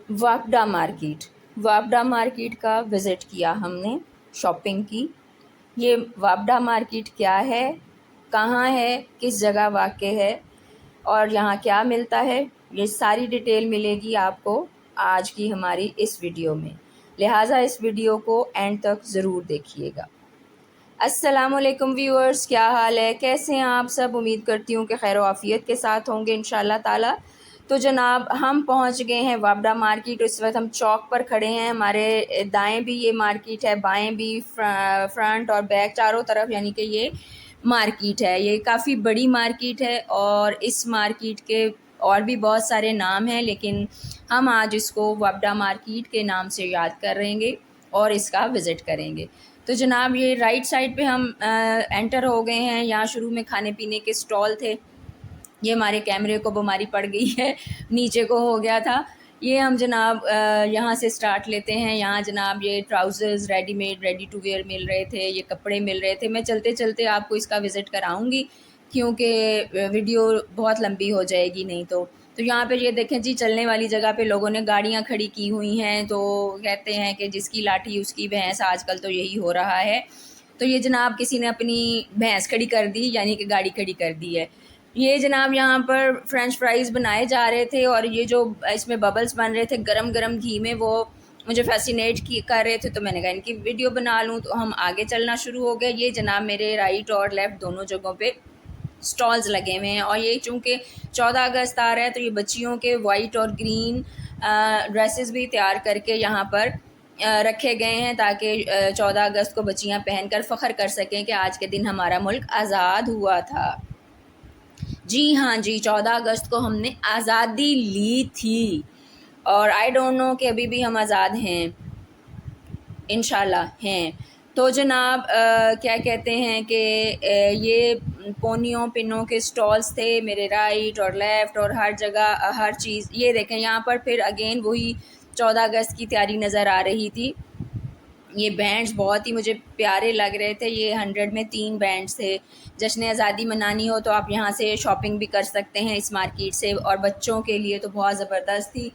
वापडा market. वापडा market का visit किया हमने, शॉपिंग की। ये वापडा मार्केट क्या है, कहाँ है, किस जगह वाक़ है और यहाँ क्या मिलता है, ये सारी डिटेल मिलेगी आपको आज की हमारी इस वीडियो में। लिहाजा इस वीडियो को एंड तक ज़रूर देखिएगा। अस्सलामुअलैकुम व्यूअर्स, क्या हाल है, कैसे हैं आप सब। उम्मीद करती हूँ कि खैर आफ़ियत के साथ होंगे इंशाअल्लाह ताला। तो जनाब हम पहुँच गए हैं वापडा मार्केट। इस वक्त हम चौक पर खड़े हैं। हमारे दाएं भी ये मार्केट है, बाएं भी, फ्रंट और बैक चारों तरफ यानी कि ये मार्केट है। ये काफ़ी बड़ी मार्केट है और इस मार्केट के और भी बहुत सारे नाम हैं, लेकिन हम आज इसको वापडा मार्केट के नाम से याद करेंगे और इसका विज़िट करेंगे। तो जनाब ये राइट साइड पे हम एंटर हो गए हैं। यहाँ शुरू में खाने पीने के स्टॉल थे। ये हमारे कैमरे को बीमारी पड़ गई है, नीचे को हो गया था। ये हम जनाब यहाँ से स्टार्ट लेते हैं। यहाँ जनाब ये trousers readymade, ready to wear मिल रहे थे, ये कपड़े मिल रहे थे। मैं चलते चलते आपको इसका विज़िट कराऊँगी क्योंकि वीडियो बहुत लंबी हो जाएगी नहीं तो यहाँ पे ये देखें जी, चलने वाली जगह पे लोगों ने गाड़ियाँ खड़ी की हुई हैं। तो कहते हैं कि जिसकी लाठी उसकी भैंस, आजकल तो यही हो रहा है। तो ये जनाब किसी ने अपनी भैंस खड़ी कर दी, यानी कि गाड़ी खड़ी कर दी है। ये जनाब यहाँ पर फ्रेंच फ्राइज़ बनाए जा रहे थे और ये जो इसमें बबल्स बन रहे थे गरम गरम घी में, वो मुझे फैसिनेट कर रहे थे। तो मैंने कहा इनकी वीडियो बना लूँ। तो हम आगे चलना शुरू हो गए। ये जनाब मेरे राइट और लेफ़्ट दोनों जगहों पे स्टॉल्स लगे हुए हैं और ये चूँकि 14 अगस्त आ रहा है तो ये बच्चियों के वाइट और ग्रीन ड्रेसेस भी तैयार करके यहाँ पर रखे गए हैं ताकि 14 अगस्त को बच्चियाँ पहनकर फ़ख्र कर सकें कि आज के दिन हमारा मुल्क आज़ाद हुआ था। जी हाँ जी, 14 अगस्त को हमने आज़ादी ली थी और आई डोंट नो कि अभी भी हम आज़ाद हैं, इंशाल्लाह हैं। तो जनाब क्या कहते हैं कि ये पोनियों पिनों के स्टॉल्स थे मेरे राइट और लेफ़्ट और हर जगह हर चीज़। ये देखें यहाँ पर फिर अगेन वही 14 अगस्त की तैयारी नज़र आ रही थी। ये बैंड्स बहुत ही मुझे प्यारे लग रहे थे। ये 100 में 3 बैंड्स थे। जश्न आज़ादी मनानी हो तो आप यहाँ से शॉपिंग भी कर सकते हैं इस मार्केट से, और बच्चों के लिए तो बहुत ज़बरदस्त थी।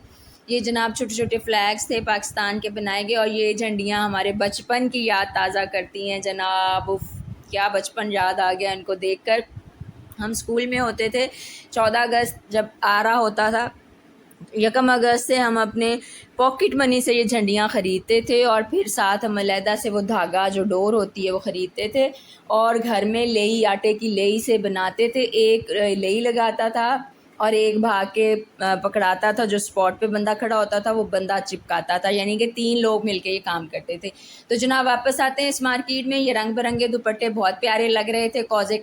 ये जनाब छोटे छोटे फ्लैग्स थे पाकिस्तान के बनाए गए और ये झंडियाँ हमारे बचपन की याद ताज़ा करती हैं जनाब। उफ़, क्या बचपन याद आ गया इनको देखकर। हम स्कूल में होते थे, 14 अगस्त जब आ रहा होता था, 1 अगस्त से हम अपने पॉकेट मनी से ये झंडियाँ ख़रीदते थे और फिर साथ हम अलहदा से वो धागा जो डोर होती है वो ख़रीदते थे और घर में लेई, आटे की लेई से बनाते थे। एक लेई लगाता था और एक भाग के पकड़ाता था। जो स्पॉट पे बंदा खड़ा होता था वो बंदा चिपकाता था, यानी कि 3 लोग मिलके ये काम करते थे। तो जनाब वापस आते हैं इस मार्केट में। ये रंग बिरंगे दुपट्टे बहुत प्यारे लग रहे थे। कौसे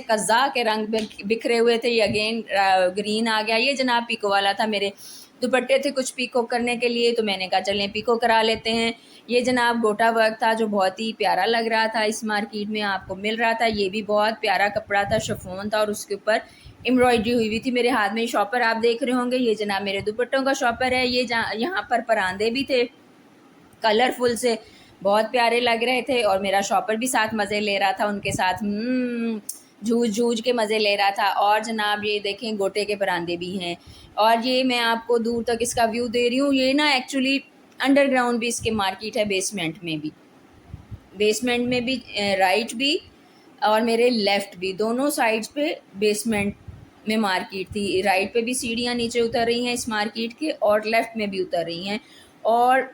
कज़ा के रंग बिखरे हुए थे। ये अगेन ग्रीन आ गया। ये जनाब पीको वाला था। मेरे दुपट्टे थे कुछ पीको करने के लिए, तो मैंने कहा चलें पीको करा लेते हैं। ये जनाब गोटा वर्क था जो बहुत ही प्यारा लग रहा था, इस मार्केट में आपको मिल रहा था। ये भी बहुत प्यारा कपड़ा था, शिफॉन था और उसके ऊपर एम्ब्रॉयडरी हुई हुई थी। मेरे हाथ में शॉपर आप देख रहे होंगे, ये जनाब मेरे दुपट्टों का शॉपर है। ये यहाँ पर परांदे भी थे कलरफुल से, बहुत प्यारे लग रहे थे और मेरा शॉपर भी साथ मज़े ले रहा था उनके साथ। झूझ झूझ के मज़े ले रहा था। और जनाब ये देखें गोटे के परांदे भी हैं और ये मैं आपको दूर तक इसका व्यू दे रही हूँ। ये ना एक्चुअली अंडरग्राउंड भी इसके मार्केट है, बेसमेंट में भी राइट भी और मेरे लेफ़्ट भी, दोनों साइड्स पे बेसमेंट में मार्केट थी। राइट पे भी सीढ़ियाँ नीचे उतर रही हैं इस मार्केट के और लेफ़्ट में भी उतर रही हैं और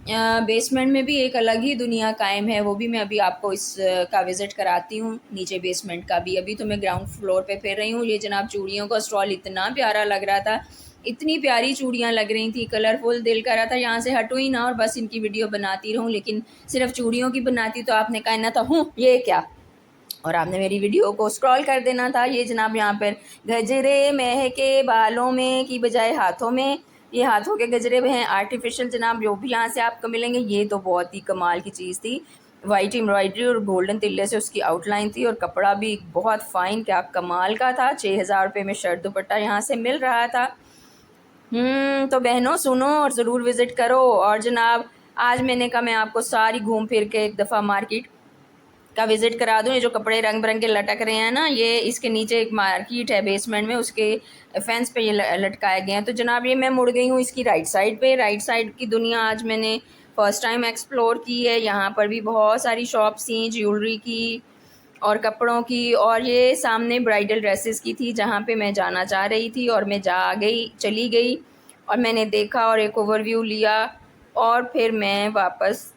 बेसमेंट में भी एक अलग ही दुनिया कायम है। वो भी मैं अभी आपको इस का विज़िट कराती हूँ, नीचे बेसमेंट का भी। अभी तो मैं ग्राउंड फ्लोर पे फिर रही हूँ। ये जनाब चूड़ियों का स्टॉल इतना प्यारा लग रहा था, इतनी प्यारी चूड़ियाँ लग रही थी, कलरफुल। दिल कर रहा था यहाँ से हटूँ ही ना और बस इनकी वीडियो बनाती रहूँ, लेकिन सिर्फ चूड़ियों की बनाती तो आपने कहा ना था ये क्या, और आपने मेरी वीडियो को स्क्रॉल कर देना था। ये जनाब यहाँ पर गजरे महके बालों में की बजाय हाथों में, ये हाथों के गजरे भी हैं आर्टिफिशियल जनाब, जो भी यहाँ से आपको मिलेंगे। ये तो बहुत ही कमाल की चीज़ थी, वाइट एम्ब्रॉयडरी और गोल्डन तिल्ले से उसकी आउटलाइन थी और कपड़ा भी बहुत फ़ाइन, क्या कमाल का था। 6,000 रुपये में शर्ट दुपट्टा यहाँ से मिल रहा था। तो बहनों सुनो और ज़रूर विज़िट करो। और जनाब आज मैंने कहा मैं आपको सारी घूम फिर के एक दफ़ा मार्केट का विज़िट करा दूँ। ये जो कपड़े रंग बिरंगे लटक रहे हैं ना, ये इसके नीचे एक मार्केट है बेसमेंट में, उसके फेंस पे ये लटकाए गए हैं। तो जनाब ये मैं मुड़ गई हूँ इसकी राइट साइड पे। राइट साइड की दुनिया आज मैंने फ़र्स्ट टाइम एक्सप्लोर की है। यहाँ पर भी बहुत सारी शॉप्स थी ज्वेलरी की और कपड़ों की, और ये सामने ब्राइडल ड्रेसेस की थी जहाँ पे मैं जाना चाह रही थी, और मैं चली गई और मैंने देखा और एक ओवरव्यू लिया, और फिर मैं वापस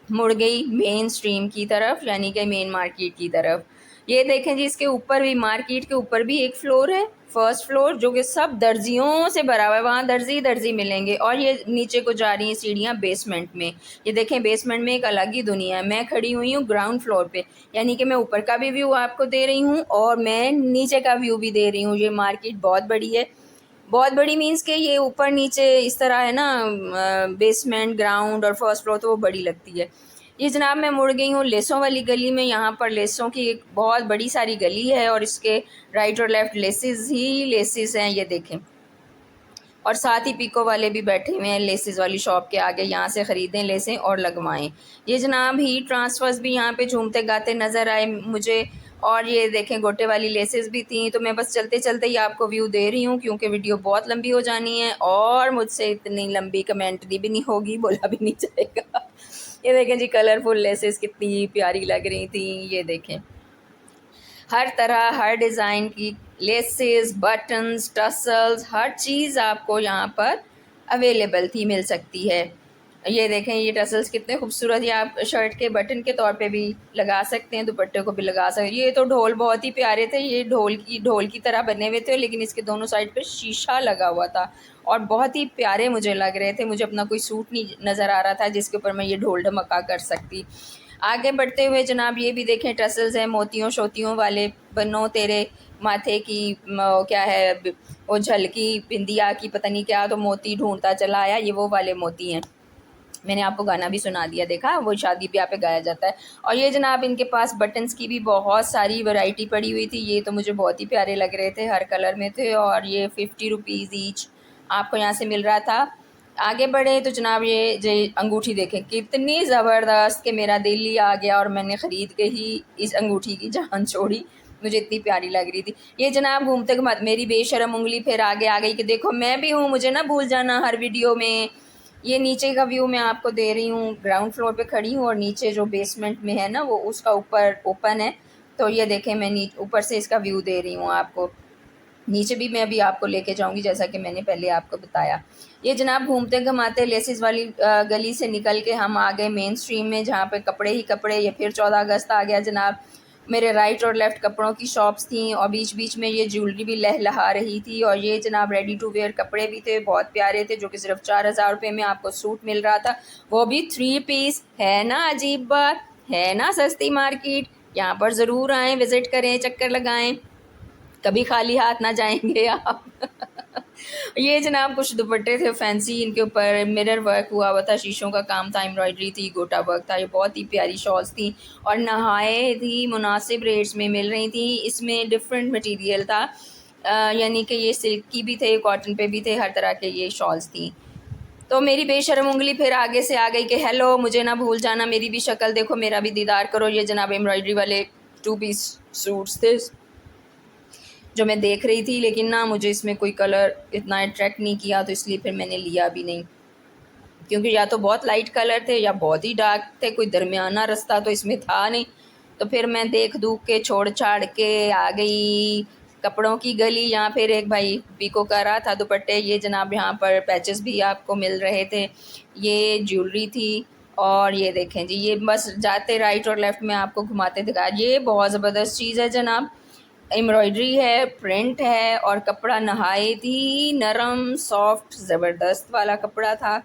मुड़ गई मेन स्ट्रीम की तरफ, यानी कि मेन मार्केट की तरफ। ये देखें जी, इसके ऊपर भी, मार्केट के ऊपर भी एक फ्लोर है, फर्स्ट फ्लोर, जो कि सब दर्जियों से भरा हुआ है। वहाँ दर्जी मिलेंगे। और ये नीचे को जा रही हैं सीढ़ियाँ बेसमेंट में। ये देखें, बेसमेंट में एक अलग ही दुनिया है। मैं खड़ी हुई हूँ ग्राउंड फ्लोर पे, यानी कि मैं ऊपर का भी व्यू आपको दे रही हूँ और मैं नीचे का व्यू भी दे रही हूँ। ये मार्केट बहुत बड़ी है, बहुत बड़ी मीन्स के ये ऊपर नीचे इस तरह है ना, बेसमेंट, ग्राउंड और फर्स्ट फ्लोर, तो वो बड़ी लगती है। ये जनाब मैं मुड़ गई हूँ लेसों वाली गली में। यहाँ पर लेसों की एक बहुत बड़ी सारी गली है और इसके राइट और लेफ़्ट लेसेस ही लेसेस हैं, ये देखें। और साथ ही पिको वाले भी बैठे हुए हैं लेसेस वाली शॉप के आगे, यहाँ से ख़रीदें लेसें और लगवाएं। ये जनाब हीट ट्रांसफ़र्स भी यहाँ पे झूमते गाते नज़र आए मुझे। और ये देखें, गोटे वाली लेसेस भी थी। तो मैं बस चलते चलते ही आपको व्यू दे रही हूँ, क्योंकि वीडियो बहुत लंबी हो जानी है और मुझसे इतनी लंबी कमेंट्री भी नहीं होगी, बोला भी नहीं जाएगा। ये देखें जी, कलरफुल लेसेस कितनी प्यारी लग रही थी। ये देखें, हर तरह, हर डिज़ाइन की लेसेस, बटन्स, टसल्स, हर चीज़ आपको यहाँ पर अवेलेबल थी, मिल सकती है। ये देखें, ये टसल्स कितने खूबसूरत, ये आप शर्ट के बटन के तौर पे भी लगा सकते हैं, दुपट्टे को भी लगा सकते हैं। ये तो ढोल बहुत ही प्यारे थे, ये ढोल की तरह बने हुए थे, लेकिन इसके दोनों साइड पे शीशा लगा हुआ था और बहुत ही प्यारे मुझे लग रहे थे। मुझे अपना कोई सूट नहीं नज़र आ रहा था जिसके ऊपर मैं ये ढोल ढमका कर सकती। आगे बढ़ते हुए जनाब ये भी देखें, टसल्स हैं मोतियों शोतियों वाले। बनो तेरे माथे की क्या है वो झलकी बिंदिया की, पता नहीं क्या, तो मोती ढूंढता चला आया, ये वो वाले मोती हैं। मैंने आपको गाना भी सुना दिया, देखा, वो शादी ब्याह पे गाया जाता है। और ये जनाब इनके पास बटन्स की भी बहुत सारी वैरायटी पड़ी हुई थी। ये तो मुझे बहुत ही प्यारे लग रहे थे, हर कलर में थे, और ये 50 रुपीज़ ईच आपको यहाँ से मिल रहा था। आगे बढ़े तो जनाब ये जो अंगूठी देखें कितनी ज़बरदस्त, कि मेरा दिल ही आ गया और मैंने ख़रीद के ही इस अंगूठी की जान छोड़ी, मुझे इतनी प्यारी लग रही थी। ये जनाब घूमते घूमते मेरी बेशरम उंगली फिर आगे आ गई कि देखो मैं भी हूँ, मुझे ना भूल जाना हर वीडियो में। ये नीचे का व्यू मैं आपको दे रही हूँ, ग्राउंड फ्लोर पे खड़ी हूँ और नीचे जो बेसमेंट में है ना, वो उसका ऊपर ओपन है। तो ये देखें, मैं ऊपर से इसका व्यू दे रही हूँ आपको। नीचे भी मैं अभी आपको लेके जाऊंगी, जैसा कि मैंने पहले आपको बताया। ये जनाब घूमते घुमाते लेसेस वाली गली से निकल के हम आ गए मेन स्ट्रीम में, जहाँ पे कपड़े ही कपड़े। ये फिर 14 अगस्त आ गया जनाब। मेरे राइट और लेफ़्ट कपड़ों की शॉप्स थी और बीच बीच में ये ज्वेलरी भी लहलहा रही थी। और ये जनाब रेडी टू वेयर कपड़े भी थे, बहुत प्यारे थे, जो कि सिर्फ 4000 रुपये में आपको सूट मिल रहा था, वो भी 3 पीस। है ना अजीब बात, है ना सस्ती मार्केट। यहाँ पर ज़रूर आएँ, विज़िट करें, चक्कर लगाएँ, कभी खाली हाथ ना जाएंगे आप। ये जनाब कुछ दुपट्टे थे फैंसी, इनके ऊपर मिरर वर्क हुआ हुआ था, शीशों का काम था, एम्ब्रॉयडरी थी, गोटा वर्क था। ये बहुत ही प्यारी शॉल्स थी और नहाए थी मुनासिब रेट्स में मिल रही थी। इसमें डिफरेंट मटेरियल था, यानी कि ये सिल्क की भी थे, कॉटन पे भी थे, हर तरह के ये शॉल्स थी। तो मेरी बेशर्म उंगली फिर आगे से आ गई कि हेलो, मुझे ना भूल जाना, मेरी भी शक्ल देखो, मेरा भी दीदार करो। ये जनाब एम्ब्रॉयडरी वाले 2 पीस सूट्स थे जो मैं देख रही थी, लेकिन ना मुझे इसमें कोई कलर इतना अट्रैक्ट नहीं किया, तो इसलिए फिर मैंने लिया भी नहीं, क्योंकि या तो बहुत लाइट कलर थे या बहुत ही डार्क थे, कोई दरमियाना रास्ता तो इसमें था नहीं। तो फिर मैं देख दूख के छोड़ छाड़ के आ गई कपड़ों की गली। यहाँ फिर एक भाई पीको कर रहा था दुपट्टे। ये जनाब यहाँ पर पैचेस भी आपको मिल रहे थे, ये ज्वेलरी थी। और ये देखें जी, ये बस जाते राइट और लेफ़्ट में आपको घुमाते दिखा। ये बहुत ज़बरदस्त चीज़ है जनाब, एम्ब्रॉयडरी है, प्रिंट है और कपड़ा नहायत ही नरम सॉफ्ट ज़बरदस्त वाला कपड़ा था।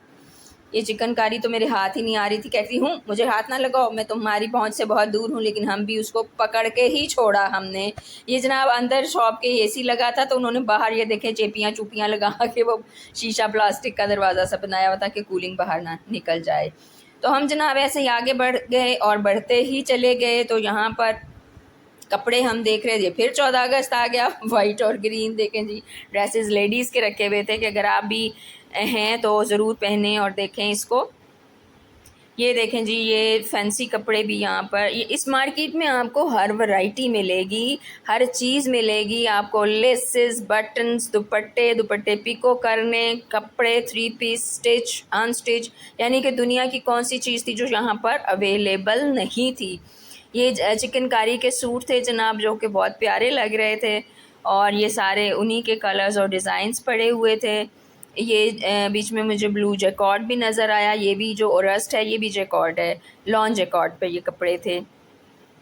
ये चिकनकारी तो मेरे हाथ ही नहीं आ रही थी, कहती हूँ मुझे हाथ ना लगाओ, मैं तुम्हारी पहुँच से बहुत दूर हूँ, लेकिन हम भी उसको पकड़ के ही छोड़ा हमने। ये जनाब अंदर शॉप के एसी लगा था, तो उन्होंने बाहर ये देखें चेपियाँ चुपियाँ लगा के वो शीशा प्लास्टिक का दरवाज़ा सा बनाया हुआ था कि कूलिंग बाहर ना निकल जाए। तो हम जनाब ऐसे ही आगे बढ़ गए और बढ़ते ही चले गए। तो यहाँ पर कपड़े हम देख रहे थे, फिर 14 अगस्त आ गया, वाइट और ग्रीन देखें जी, ड्रेसेस लेडीज़ के रखे हुए थे कि अगर आप भी हैं तो ज़रूर पहने और देखें इसको। ये देखें जी, ये फैंसी कपड़े भी यहाँ पर, ये इस मार्केट में आपको हर वैरायटी मिलेगी, हर चीज़ मिलेगी आपको। लेसेस, बटन्स, दुपट्टे, दुपट्टे पिको करने, कपड़े, 3 पीस, स्टिच, अनस्टिच, यानी कि दुनिया की कौन सी चीज़ थी जो यहाँ पर अवेलेबल नहीं थी। ये चिकनकारी के सूट थे जनाब, जो कि बहुत प्यारे लग रहे थे, और ये सारे उन्हीं के कलर्स और डिज़ाइंस पड़े हुए थे। ये बीच में मुझे ब्लू जैकॉर्ड भी नज़र आया, ये भी जो ओरस्ट है ये भी जैकॉर्ड है, लॉन जैकॉर्ड पे ये कपड़े थे।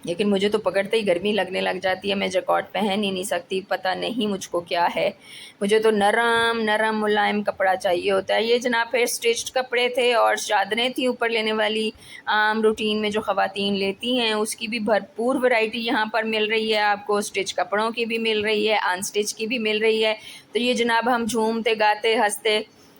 लेकिन मुझे तो पकड़ते ही गर्मी लगने लग जाती है, मैं जैकॉर्ड पहन ही नहीं सकती, पता नहीं मुझको क्या है। मुझे तो नरम नरम मुलायम कपड़ा चाहिए होता है। ये जनाब फिर स्टिच्ड कपड़े थे और चादरें थी ऊपर लेने वाली, आम रूटीन में जो ख़वातीन लेती हैं उसकी भी भरपूर वैरायटी यहाँ पर मिल रही है आपको। स्टिच कपड़ों की भी मिल रही है, अनस्टिच की भी मिल रही है। तो ये जनाब हम झूमते गाते हंसते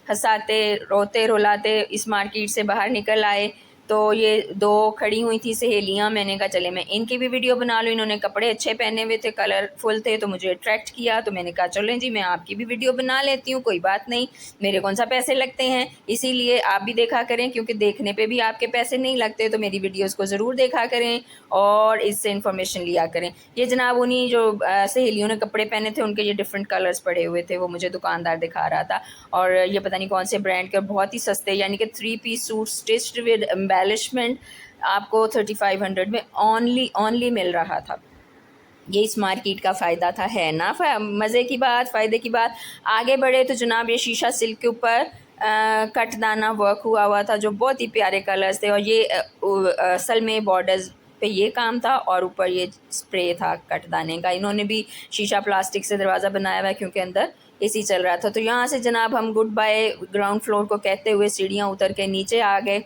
हंसाते रोते रुलाते इस मार्केट से बाहर निकल आए। तो ये 2 खड़ी हुई थी सहेलियाँ, मैंने कहा चले मैं इनकी भी वीडियो बना लूँ। इन्होंने कपड़े अच्छे पहने हुए थे, कलरफुल थे, तो मुझे अट्रैक्ट किया, तो मैंने कहा चलें जी मैं आपकी भी वीडियो बना लेती हूँ, कोई बात नहीं, मेरे कौन सा पैसे लगते हैं, इसीलिए आप भी देखा करें, क्योंकि देखने पे भी आपके पैसे नहीं लगते, तो मेरी वीडियोस को ज़रूर देखा करें और इससे इन्फॉर्मेशन लिया करें। ये जनाब उन्हीं जो सहेलियों ने कपड़े पहने थे उनके ये डिफरेंट कलर्स पड़े हुए थे, वो मुझे दुकानदार दिखा रहा था, और ये पता नहीं कौन से ब्रांड के, और बहुत ही सस्ते, यानी कि 3 piece suit stitched with embellishment आपको 3500 में ओनली मिल रहा था। ये इस मार्केट का फ़ायदा था, है ना मज़े की बात, फ़ायदे की बात। आगे बढ़े तो जनाब ये शीशा सिल्क के ऊपर कटदाना वर्क हुआ था, जो बहुत ही प्यारे कलर्स थे, और ये असल में बॉर्डर्स पे ये काम था, और ऊपर ये स्प्रे था कटदाने का। इन्होंने भी शीशा प्लास्टिक से दरवाज़ा बनाया हुआ है, क्योंकि अंदर एसी चल रहा था। तो यहाँ से जनाब हम गुड बाय ग्राउंड फ्लोर को कहते हुए सीढ़ियाँ उतर के नीचे आ गए,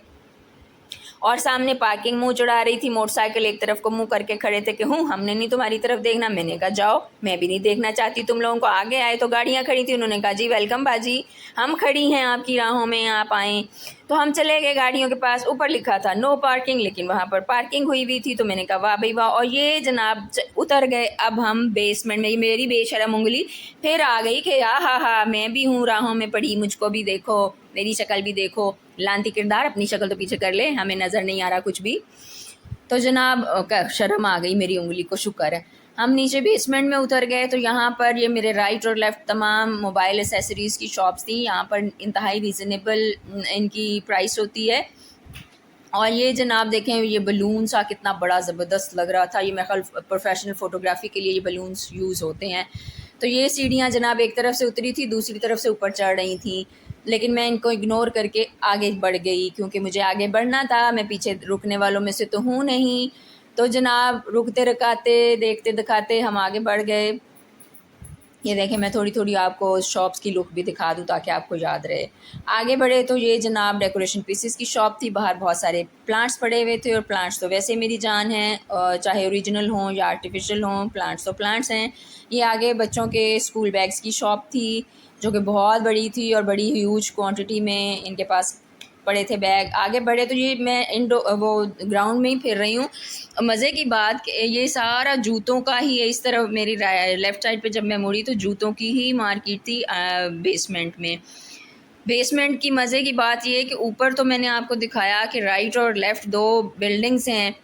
और सामने पार्किंग मुंह चढ़ा रही थी, मोटरसाइकिल एक तरफ को मुंह करके खड़े थे कि हमने नहीं तुम्हारी तरफ देखना। मैंने कहा जाओ, मैं भी नहीं देखना चाहती तुम लोगों को। आगे आए तो गाड़ियां खड़ी थी, उन्होंने कहा जी वेलकम बाजी, हम खड़ी हैं आपकी राहों में, आप आएँ। तो हम चले गए गाड़ियों के पास, ऊपर लिखा था नो पार्किंग, लेकिन वहाँ पर पार्किंग हुई हुई थी। तो मैंने कहा वाह भाई वाह, और ये जनाब उतर गए। अब हम बेसमेंट में, मेरी बेशरम उंगली फिर आ गई कि हा मैं भी हूँ राहों में पड़ी, मुझको भी देखो, मेरी शक्ल भी देखो। लांती किरदार, अपनी शक्ल तो पीछे कर ले, हमें नज़र नहीं आ रहा कुछ भी। तो जनाब शर्म आ गई मेरी उंगली को, शुक्र है। हम नीचे बेसमेंट में उतर गए, तो यहाँ पर ये मेरे राइट और लेफ़्ट तमाम मोबाइल एसेसरीज़ की शॉप्स थी। यहाँ पर इंतहाई रीज़नेबल इनकी प्राइस होती है। और ये जनाब देखें, ये बलून सा कितना बड़ा ज़बरदस्त लग रहा था। ये मेरे ख्याल प्रोफेशनल फ़ोटोग्राफ़ी के लिए ये बलून्स यूज़ होते हैं। तो ये सीढ़ियाँ जनाब एक तरफ से उतरी थी, दूसरी तरफ से ऊपर चढ़ रही थी, लेकिन मैं इनको इग्नोर करके आगे बढ़ गई, क्योंकि मुझे आगे बढ़ना था, मैं पीछे रुकने वालों में से तो हूँ नहीं। तो जनाब रुकते रकाते देखते दिखाते हम आगे बढ़ गए। ये देखें, मैं थोड़ी थोड़ी आपको शॉप्स की लुक भी दिखा दूँ ताकि आपको याद रहे। आगे बढ़े तो ये जनाब डेकोरेशन पीसेस की शॉप थी। बाहर बहुत सारे प्लांट्स पड़े हुए थे, और प्लांट्स तो वैसे मेरी जान है, चाहे ओरिजिनल हों या आर्टिफिशियल हों, प्लांट्स तो प्लांट्स हैं। ये आगे बच्चों के स्कूल बैग्स की शॉप थी, जो कि बहुत बड़ी थी और बड़ी ह्यूज क्वान्टिटी में इनके पास पड़े थे बैग। आगे बढ़े तो ये मैं वो ग्राउंड में ही फिर रही हूँ। मज़े की बात कि ये सारा जूतों का ही है। इस तरफ मेरी लेफ़्ट साइड पे जब मैं मुड़ी तो जूतों की ही मार्केट थी बेसमेंट में। बेसमेंट की मज़े की बात ये है कि ऊपर तो मैंने आपको दिखाया कि राइट और लेफ़्ट 2 बिल्डिंग्स हैं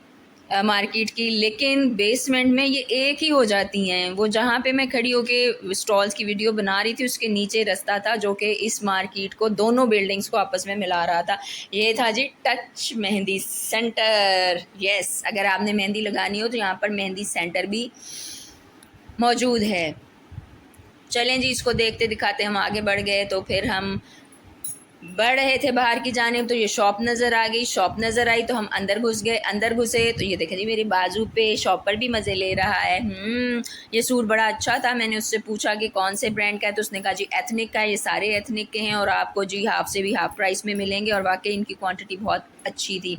मार्केट की, लेकिन बेसमेंट में ये एक ही हो जाती हैं। वो जहाँ पे मैं खड़ी होके स्टॉल्स की वीडियो बना रही थी उसके नीचे रास्ता था, जो कि इस मार्केट को, दोनों बिल्डिंग्स को आपस में मिला रहा था। ये था जी टच मेहंदी सेंटर। यस, अगर आपने मेहंदी लगानी हो तो यहाँ पर मेहंदी सेंटर भी मौजूद है। चलें जी, इसको देखते दिखाते हम आगे बढ़ गए। तो फिर हम बढ़ रहे थे बाहर की जानिब, तो ये शॉप नज़र आ गई। शॉप नज़र आई तो हम अंदर घुस गए। अंदर घुसे तो ये देखें जी, मेरी बाजू पे शॉप पर भी मज़े ले रहा है। ये सूट बड़ा अच्छा था। मैंने उससे पूछा कि कौन से ब्रांड का है, तो उसने कहा जी एथनिक का है। ये सारे एथनिक के हैं और आपको जी हाफ़ से भी हाफ़ प्राइस में मिलेंगे, और वाकई इनकी क्वांटिटी बहुत अच्छी थी।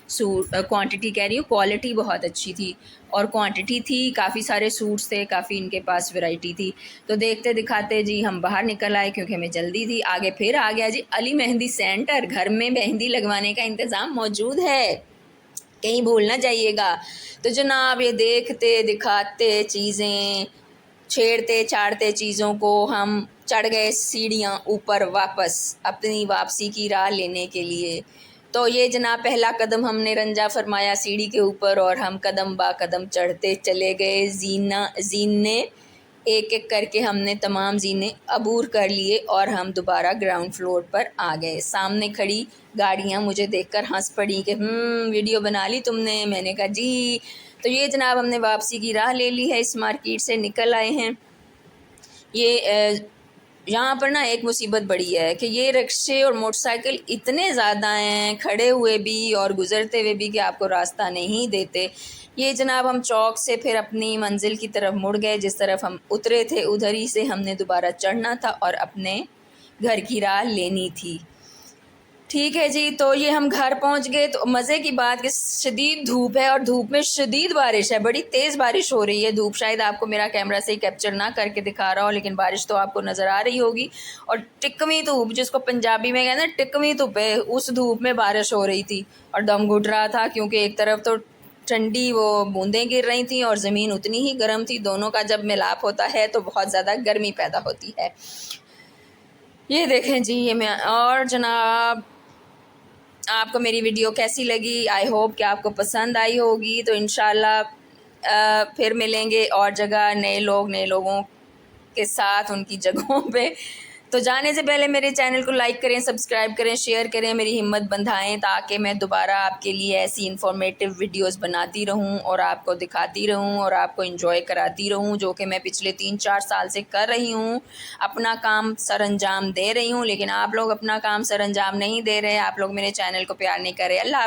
सूट क्वांटिटी कह रही हूँ, क्वालिटी बहुत अच्छी थी, और क्वांटिटी थी, काफ़ी सारे सूट्स थे, काफ़ी इनके पास वैरायटी थी। तो देखते दिखाते जी हम बाहर निकल आए, क्योंकि हमें जल्दी थी। आगे फिर आ गया जी अली मेहंदी सेंटर। घर में मेहंदी लगवाने का इंतज़ाम मौजूद है, कहीं भूल ना जाइएगा। तो जनाब ये देखते दिखाते चीज़ें, छेड़ते छाड़ते चीज़ों को, हम चढ़ गए सीढ़ियाँ ऊपर वापस अपनी वापसी की राह लेने के लिए। तो ये जनाब पहला कदम हमने रंजा फरमाया सीढ़ी के ऊपर और हम कदम बा कदम चढ़ते चले गए। जीने एक एक करके हमने तमाम जीने अबूर कर लिए और हम दोबारा ग्राउंड फ्लोर पर आ गए। सामने खड़ी गाड़ियाँ मुझे देखकर हंस पड़ी कि वीडियो बना ली तुमने। मैंने कहा जी। तो ये जनाब हमने वापसी की राह ले ली है, इस मार्केट से निकल आए हैं। ये यहाँ पर ना एक मुसीबत बड़ी है कि ये रिक्शे और मोटरसाइकिल इतने ज़्यादा हैं, खड़े हुए भी और गुज़रते हुए भी, कि आपको रास्ता नहीं देते। ये जनाब हम चौक से फिर अपनी मंजिल की तरफ मुड़ गए। जिस तरफ हम उतरे थे उधर ही से हमने दोबारा चढ़ना था और अपने घर की राह लेनी थी। ठीक है जी। तो ये हम घर पहुंच गए। तो मज़े की बात कि शदीद धूप है और धूप में शदीद बारिश है, बड़ी तेज़ बारिश हो रही है। धूप शायद आपको मेरा कैमरा से ही कैप्चर ना करके दिखा रहा हो, लेकिन बारिश तो आपको नज़र आ रही होगी। और टिकवी धूप, जिसको पंजाबी में कहते हैं टिकवी धूप है, उस धूप में बारिश हो रही थी और दम घुट रहा था, क्योंकि एक तरफ तो ठंडी वो बूंदें गिर रही थी और ज़मीन उतनी ही गर्म थी। दोनों का जब मिलाप होता है तो बहुत ज़्यादा गर्मी पैदा होती है। ये देखें जी, ये मैं और जनाब आपको मेरी वीडियो कैसी लगी? आई होप कि आपको पसंद आई होगी। तो इंशाल्लाह फिर मिलेंगे और जगह, नए लोगों के साथ उनकी जगहों पे। तो जाने से पहले मेरे चैनल को लाइक करें, सब्सक्राइब करें, शेयर करें, मेरी हिम्मत बंधाएं, ताकि मैं दोबारा आपके लिए ऐसी इन्फॉर्मेटिव वीडियोस बनाती रहूं और आपको दिखाती रहूं और आपको एंजॉय कराती रहूं, जो कि मैं पिछले 3-4 साल से कर रही हूं। अपना काम सर अंजाम दे रही हूं, लेकिन आप लोग अपना काम सर अंजाम नहीं दे रहे। आप लोग मेरे चैनल को प्यार नहीं कर रहे। अल्लाह हाफ़िज़।